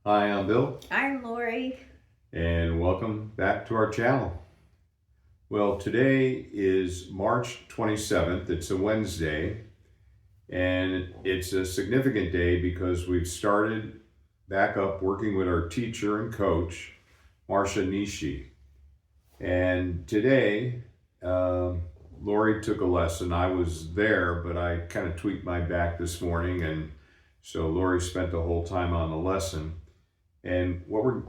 Hi, I'm Bill, I'm Laurie. and welcome back to our channel. Well, today is March 27th. It's a Wednesday, and it's a significant day because we've started back up working with our teacher and coach, Marcia. And today, Laurie took a lesson. I was there, but I kind of tweaked my back this morning, and so Laurie spent the whole time on the lesson. And what we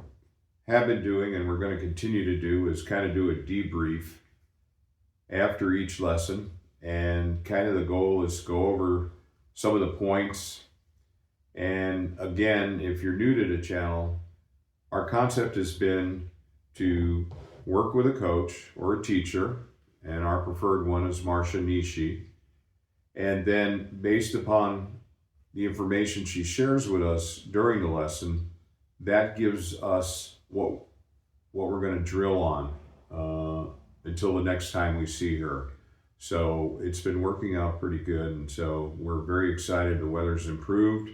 have been doing and we're going to continue to do is kind of do a debrief after each lesson. And kind of the goal is to go over some of the points. And again, if you're new to the channel, our concept has been to work with a coach or a teacher, and our preferred one is Marcia Nishi. And then, based upon the information she shares with us during the lesson, that gives us what we're going to drill on until the next time we see her. So it's been working out pretty good, and so we're very excited. The weather's improved,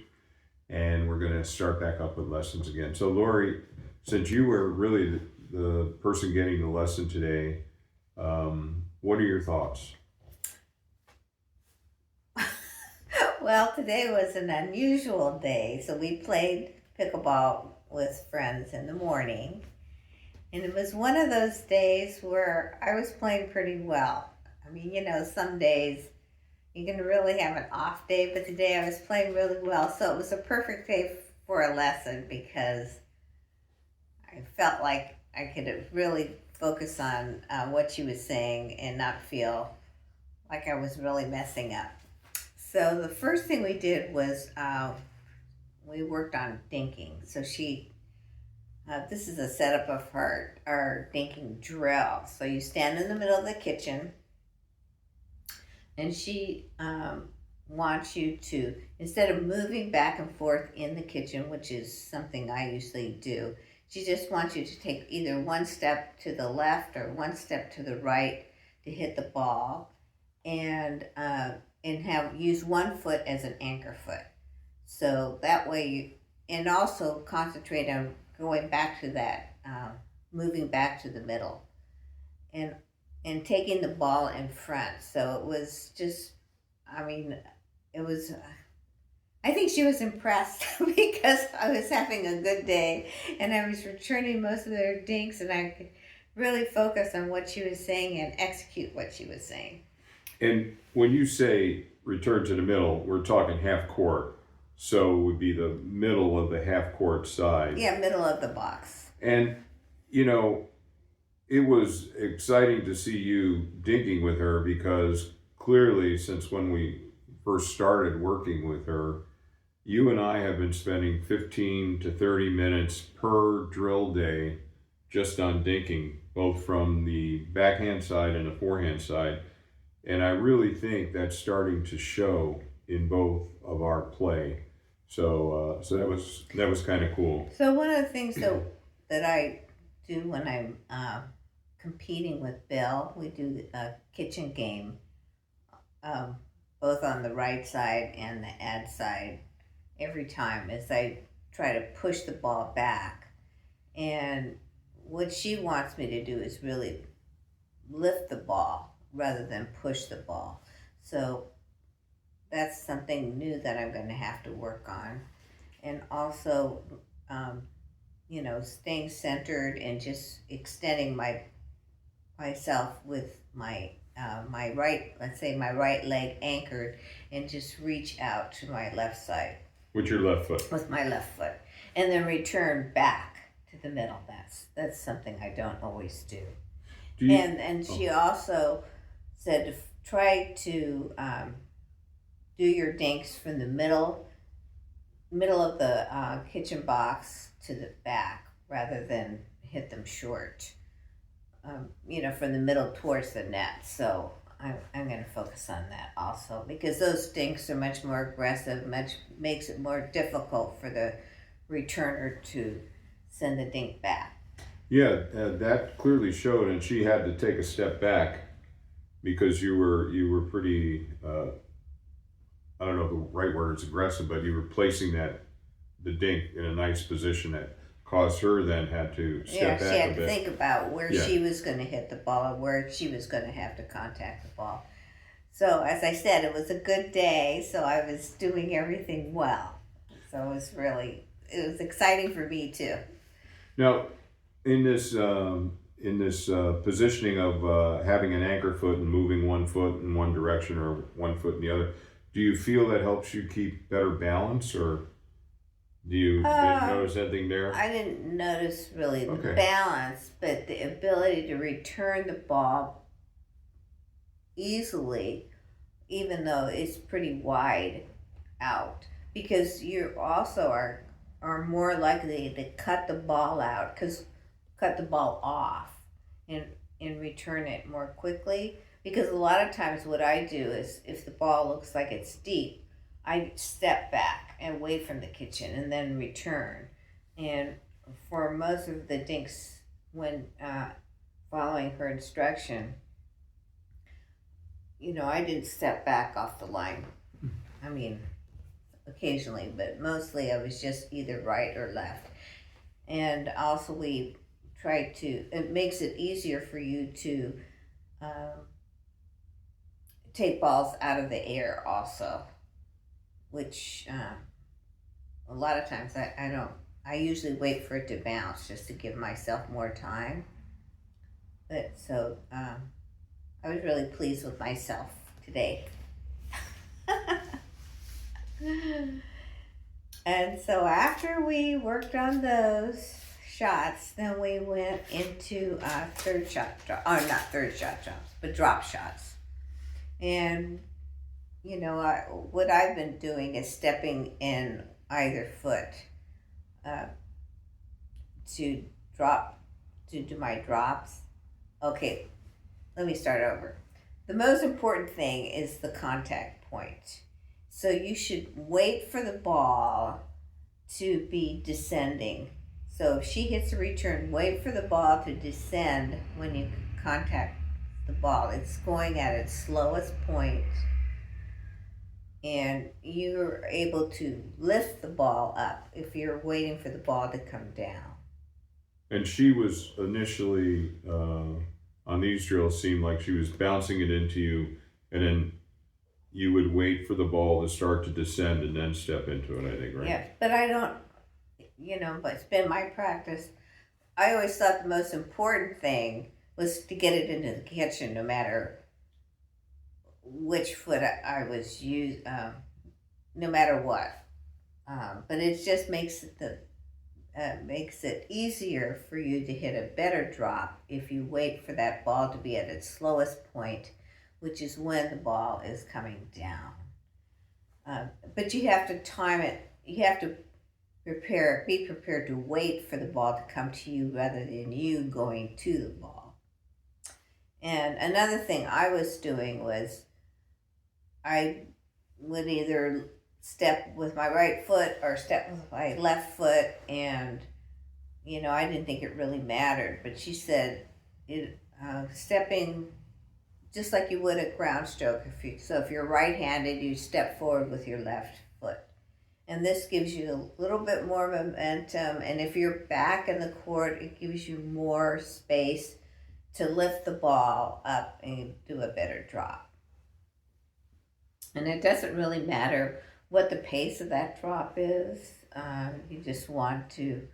and we're going to start back up with lessons again. So Laurie, since you were really the person getting the lesson today, what are your thoughts? Well, today was an unusual day, so we played pickleball with friends in the morning. And it was one of those days where I was playing pretty well. I mean, some days you can really have an off day, but today I was playing really well. So it was a perfect day for a lesson because I felt like I could really focus on what she was saying and not feel like I was really messing up. So the first thing we did was we worked on thinking. So this is a setup of our thinking drill. So you stand in the middle of the kitchen, and she wants you to, instead of moving back and forth in the kitchen, which is something I usually do, she just wants you to take either one step to the left or one step to the right to hit the ball, and use one foot as an anchor foot. So that way and also concentrate on going back to that, moving back to the middle, and taking the ball in front. So it was just, I mean, it was. I think she was impressed because I was having a good day and I was returning most of their dinks, and I could really focus on what she was saying and execute what she was saying. And when you say return to the middle, we're talking half court. So it would be the middle of the half court side. Yeah, middle of the box. And, you know, it was exciting to see you dinking with her because clearly, since when we first started working with her, you and I have been spending 15 to 30 minutes per drill day just on dinking, both from the backhand side and the forehand side. And I really think that's starting to show in both of our play. So that was kind of cool. So one of the things that I do when I'm competing with Bill, we do a kitchen game, both on the right side and the ad side. Every time, is I try to push the ball back, and what she wants me to do is really lift the ball rather than push the ball. So that's something new that I'm going to have to work on. And also, staying centered and just extending myself with my my right leg anchored, and just reach out to my left side. With your left foot. With my left foot. And then return back to the middle. That's something I don't always do. And she also said to try to do your dinks from the middle of the kitchen box to the back rather than hit them short. From the middle towards the net. So I'm going to focus on that also, because those dinks are much more aggressive, makes it more difficult for the returner to send the dink back. Yeah, that clearly showed, and she had to take a step back because you were pretty. I don't know if the right word is aggressive, but you were placing that the dink in a nice position that caused her then had to Yeah, step she back a had to bit. think about where Yeah. she was going to hit the ball and where she was going to have to contact the ball. So, as I said, it was a good day, so I was doing everything well. So it was exciting for me too. Now, in this positioning of having an anchor foot and moving one foot in one direction or one foot in the other, do you feel that helps you keep better balance, or didn't notice anything there? I didn't notice really the Okay. balance, but the ability to return the ball easily, even though it's pretty wide out, because you also are more likely to cut the ball out, cut the ball off and return it more quickly. Because a lot of times what I do is, if the ball looks like it's deep, I step back and away from the kitchen and then return. And for most of the dinks, when following her instruction, I didn't step back off the line. I mean, occasionally, but mostly I was just either right or left. And also, we try to, it makes it easier for you to take balls out of the air, also, which a lot of times I don't. I usually wait for it to bounce just to give myself more time. But so I was really pleased with myself today. And so after we worked on those shots, then we went into drop shots. And what I've been doing is stepping in either foot to do my drops. Okay, let me start over. The most important thing is the contact point. So you should wait for the ball to be descending. So if she hits a return, wait for the ball to descend when you contact the ball. It's going at its slowest point, and you're able to lift the ball up if you're waiting for the ball to come down. And she was initially on these drills, seemed like she was bouncing it into you, and then you would wait for the ball to start to descend and then step into it, I think, right? Yeah, but I don't, but it's been my practice. I always thought the most important thing was to get it into the kitchen, no matter which foot I was using, no matter what. But it just makes it easier for you to hit a better drop if you wait for that ball to be at its slowest point, which is when the ball is coming down. But you have to time it. You have to be prepared to wait for the ball to come to you rather than you going to the ball. And another thing I was doing was I would either step with my right foot or step with my left foot, and I didn't think it really mattered, but she said stepping just like you would a ground stroke. If you're right-handed, you step forward with your left foot, and this gives you a little bit more momentum. And if you're back in the court, it gives you more space to lift the ball up and do a better drop. And it doesn't really matter what the pace of that drop is. You just want to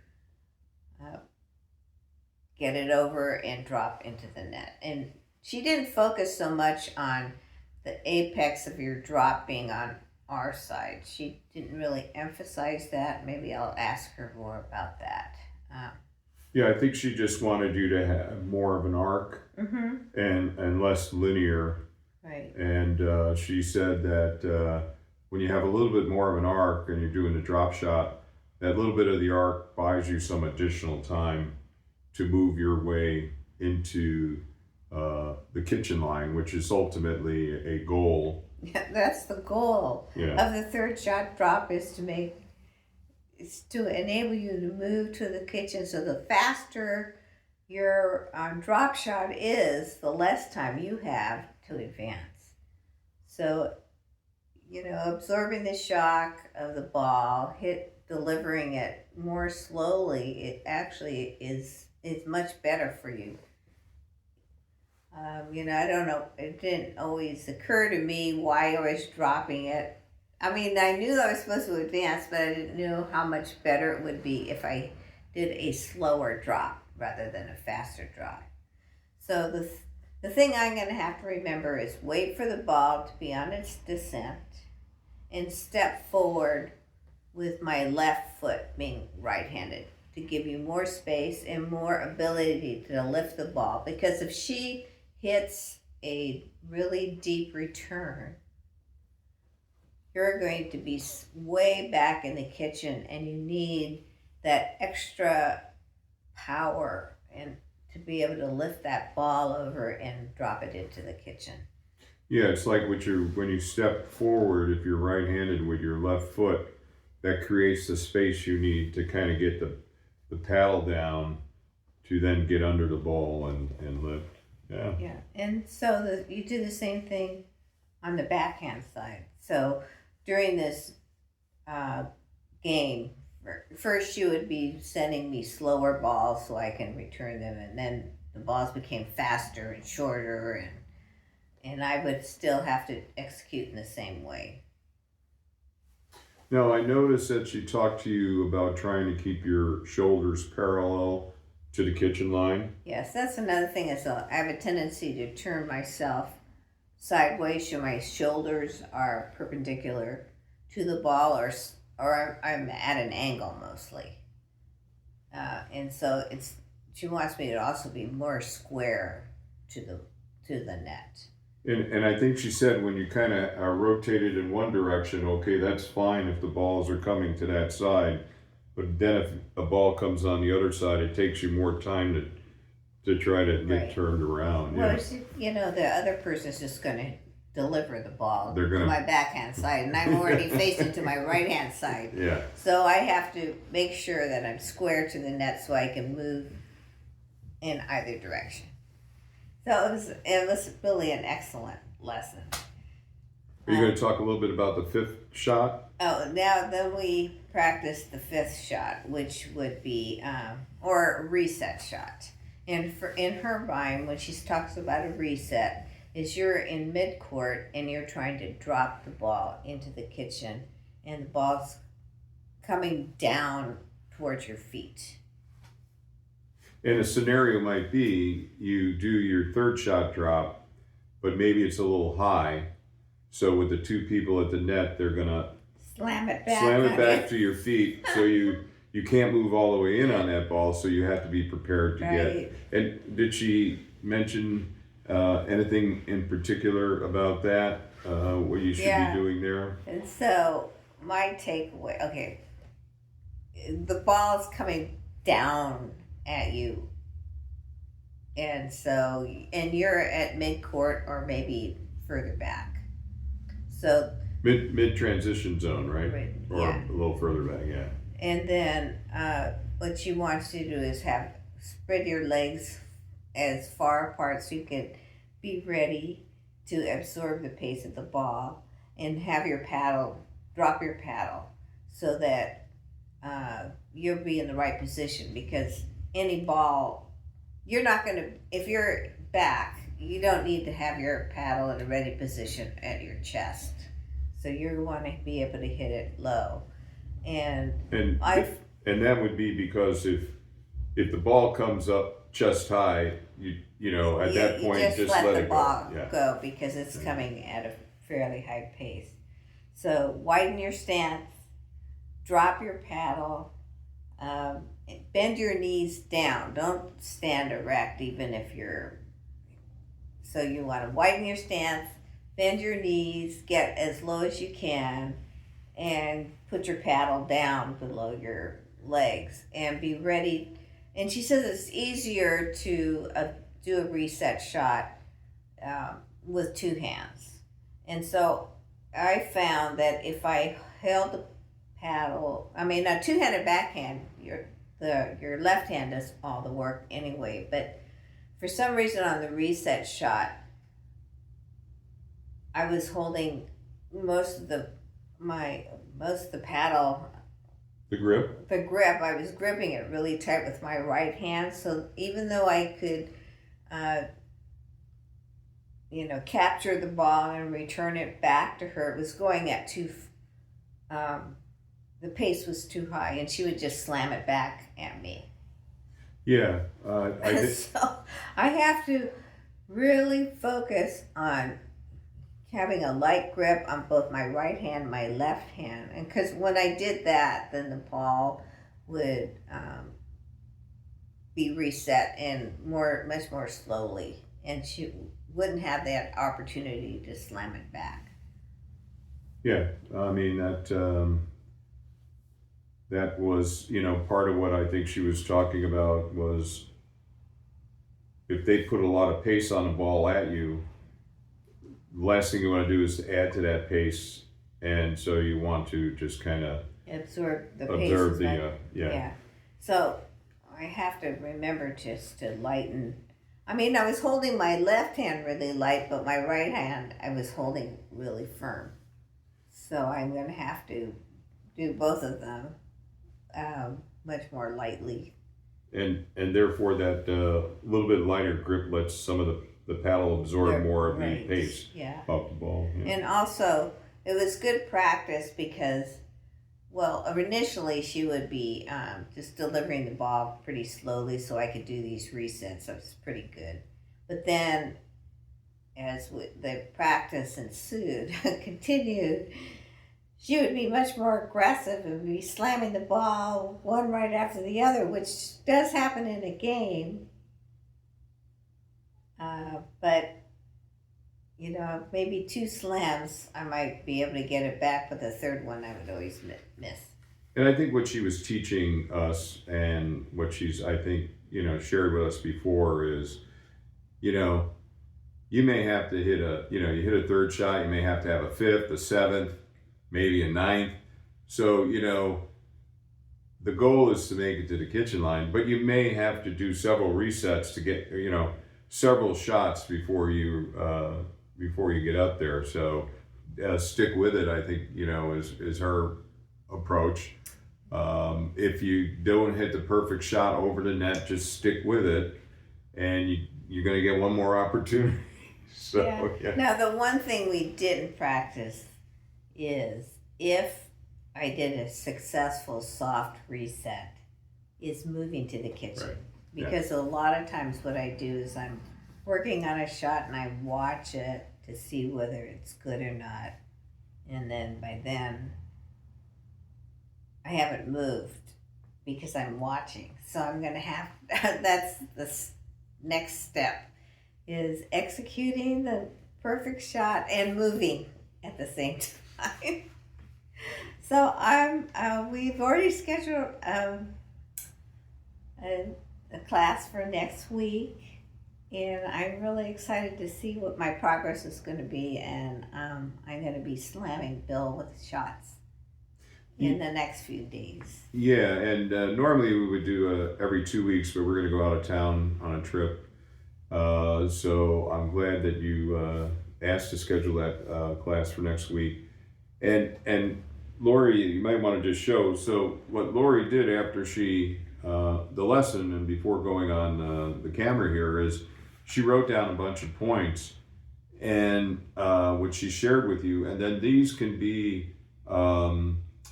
get it over and drop into the net. And she didn't focus so much on the apex of your drop being on our side. She didn't really emphasize that. Maybe I'll ask her more about that. Yeah, I think she just wanted you to have more of an arc and less linear. Right. And she said that when you have a little bit more of an arc and you're doing a drop shot, that little bit of the arc buys you some additional time to move your way into the kitchen line, which is ultimately a goal. Yeah, that's the goal of the third shot drop, is to enable you to move to the kitchen. So the faster your drop shot is, the less time you have to advance. So, absorbing the shock of the ball, hit delivering it more slowly, it actually is much better for you. I don't know. It didn't always occur to me why I was dropping it. I mean, I knew I was supposed to advance, but I didn't know how much better it would be if I did a slower drop rather than a faster drop. So the thing I'm going to have to remember is wait for the ball to be on its descent and step forward with my left foot being right-handed to give you more space and more ability to lift the ball. Because if she hits a really deep return, you're going to be way back in the kitchen and you need that extra power and to be able to lift that ball over and drop it into the kitchen. Yeah, it's like when you step forward, if you're right-handed with your left foot, that creates the space you need to kind of get the paddle down to then get under the ball and lift. Yeah. Yeah, and so you do the same thing on the backhand side. So during this game, first you would be sending me slower balls so I can return them, and then the balls became faster and shorter, and I would still have to execute in the same way. Now, I noticed that she talked to you about trying to keep your shoulders parallel to the kitchen line. Yes, that's another thing. I have a tendency to turn myself sideways so my shoulders are perpendicular to the ball, or I'm at an angle mostly. And so she wants me to also be more square to the net. And I think she said when you kind of are rotated in one direction, okay, that's fine if the balls are coming to that side. But then if a ball comes on the other side, it takes you more time to try to get turned around. Well, the other person's just going to deliver the ball to my backhand side, and I'm already facing to my right-hand side. Yeah. So I have to make sure that I'm square to the net so I can move in either direction. So it was really an excellent lesson. Are you going to talk a little bit about the fifth shot? Oh, now then we practice the fifth shot, which would be or a reset shot. And in her mind, when she talks about a reset, is you're in mid-court and you're trying to drop the ball into the kitchen, and the ball's coming down towards your feet. And a scenario might be you do your third shot drop, but maybe it's a little high. So with the two people at the net, they're gonna slam it back to your feet. So you can't move all the way in on that ball. So you have to be prepared to get. And did she mention anything in particular about that? What you should be doing there? And so my takeaway, okay, the ball's coming down at you, and you're at mid-court or maybe further back, so mid transition zone, right? Or yeah. A little further back, yeah. And then what she wants you to do is spread your legs as far apart so you can be ready to absorb the pace of the ball, and have your drop your paddle so that you'll be in the right position, because any ball, you're not going to, if you're back, you don't need to have your paddle in a ready position at your chest. So you want to be able to hit it low. And that would be because if the ball comes up chest high, at that point just let the ball go because it's coming at a fairly high pace. So widen your stance, drop your paddle, bend your knees down. Don't stand erect even if so you want to widen your stance, bend your knees, get as low as you can, and put your paddle down below your legs and be ready. And she says it's easier to do a reset shot with two hands. And so I found that if I held the paddle, a two-handed backhand, your left hand does all the work anyway, but for some reason on the reset shot, I was holding most of the paddle The grip? The grip, I was gripping it really tight with my right hand. So even though I could, capture the ball and return it back to her, it was going at the pace was too high, and she would just slam it back at me. Yeah, I did. So I have to really focus on having a light grip on both my right hand and my left hand. And because when I did that, then the ball would be reset and much more slowly. And she wouldn't have that opportunity to slam it back. Yeah, I mean, that was, part of what I think she was talking about was if they put a lot of pace on the ball at you, the last thing you want to do is to add to that pace, and so you want to just kind of absorb the observe pace. Yeah. So I have to remember just to lighten. I mean, I was holding my left hand really light, but my right hand I was holding really firm. So I'm going to have to do both of them much more lightly. And therefore that little bit lighter grip lets some of the paddle absorb more of the pace off the ball. Yeah. And also, it was good practice because, well, initially she would be just delivering the ball pretty slowly so I could do these resets. So it was pretty good. But then, as the practice ensued, continued, she would be much more aggressive and be slamming the ball one right after the other, which does happen in a game. But, maybe 2 slams, I might be able to get it back, but the third one I would always miss. And I think what she was teaching us and what she's, I think, shared with us before is, you may have to hit you hit a third shot, you may have to have a fifth, a seventh, maybe a ninth. So, the goal is to make it to the kitchen line, but you may have to do several resets to get, several shots before you get up there. So stick with it, I think, is her approach. If you don't hit the perfect shot over the net, just stick with it, and you're going to get one more opportunity. So, yeah. Now, the one thing we didn't practice is if I did a successful soft reset, is moving to the kitchen. Right. Because a lot of times what I do is I'm working on a shot and I watch it to see whether it's good or not. And then by then, I haven't moved because I'm watching. So I'm going to have, that's the next step, is executing the perfect shot and moving at the same time. So we've already scheduled a class for next week, and I'm really excited to see what my progress is going to be, and I'm going to be slamming Bill with shots in the next few days. Yeah, and normally we would do every 2 weeks, but we're going to go out of town on a trip. So I'm glad that you asked to schedule that class for next week. And Laurie, you might want to just show. So what Laurie did after the lesson and before going on the camera here is she wrote down a bunch of points and which she shared with you. And then these can be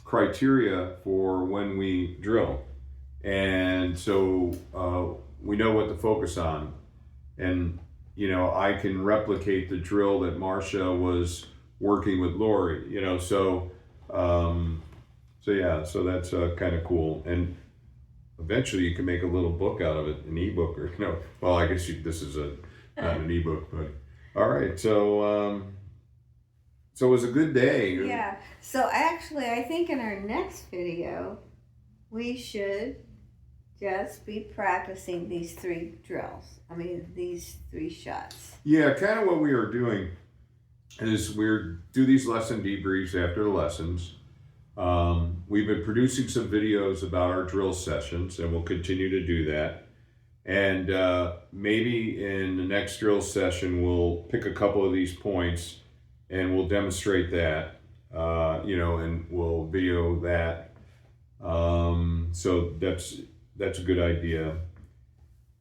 criteria for when we drill. And so we know what to focus on. And, I can replicate the drill that Marcia was working with Laurie, so that's kind of cool. And eventually you can make a little book out of it, an ebook or, well, I guess this is not an ebook, but all right. So it was a good day. Yeah. So actually, I think in our next video, we should just be practicing these 3 drills. These 3 shots. Yeah, kind of what we are doing is do these lesson debriefs after the lessons. We've been producing some videos about our drill sessions, and we'll continue to do that. And maybe in the next drill session, we'll pick a couple of these points and we'll demonstrate that, and we'll video that. So that's a good idea.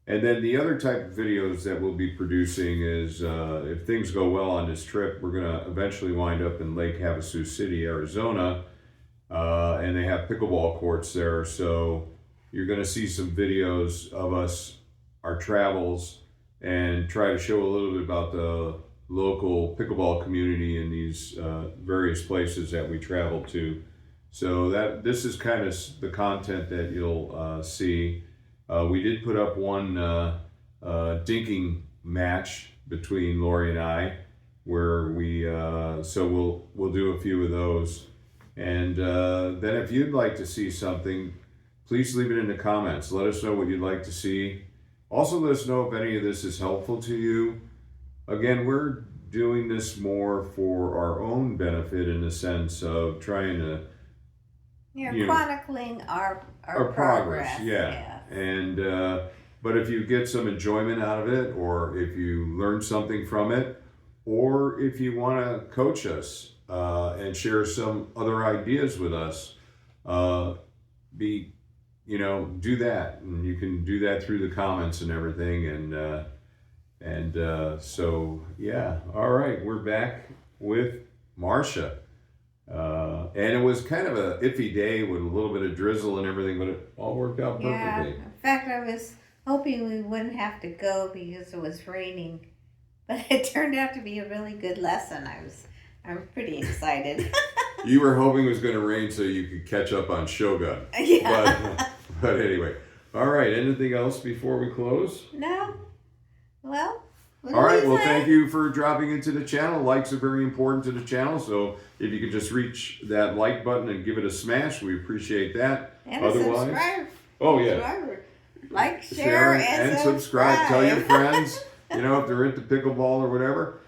And then the other type of videos that we'll be producing is if things go well on this trip, we're going to eventually wind up in Lake Havasu City, Arizona, and they have pickleball courts there. So you're going to see some videos of us, our travels, and try to show a little bit about the local pickleball community in these various places that we travel to. So this is kind of the content that you'll see. We did put up one dinking match between Laurie and I, where so we'll do a few of those. And then if you'd like to see something, please leave it in the comments. Let us know what you'd like to see. Also, let us know if any of this is helpful to you. Again, we're doing this more for our own benefit in the sense of trying to chronicling our progress. Yeah. And but if you get some enjoyment out of it, or if you learn something from it, or if you want to coach us and share some other ideas with us, do that, and you can do that through the comments and everything. So yeah, all right, we're back with Marcia. And it was kind of a iffy day with a little bit of drizzle and everything, but it all worked out perfectly. Yeah, in fact, I was hoping we wouldn't have to go because it was raining, but it turned out to be a really good lesson. I'm pretty excited. You were hoping it was going to rain so you could catch up on Shogun. Yeah. But anyway, all right. Anything else before we close? No. Well. All right. Well, thank you for dropping into the channel. Likes are very important to the channel, so if you could just reach that like button and give it a smash, we appreciate that. And subscribe. Oh yeah. Subscribe. Like, share, and subscribe. Tell your friends. If they're into pickleball or whatever.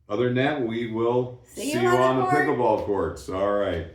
Other than that, we will see you on the pickleball courts. All right.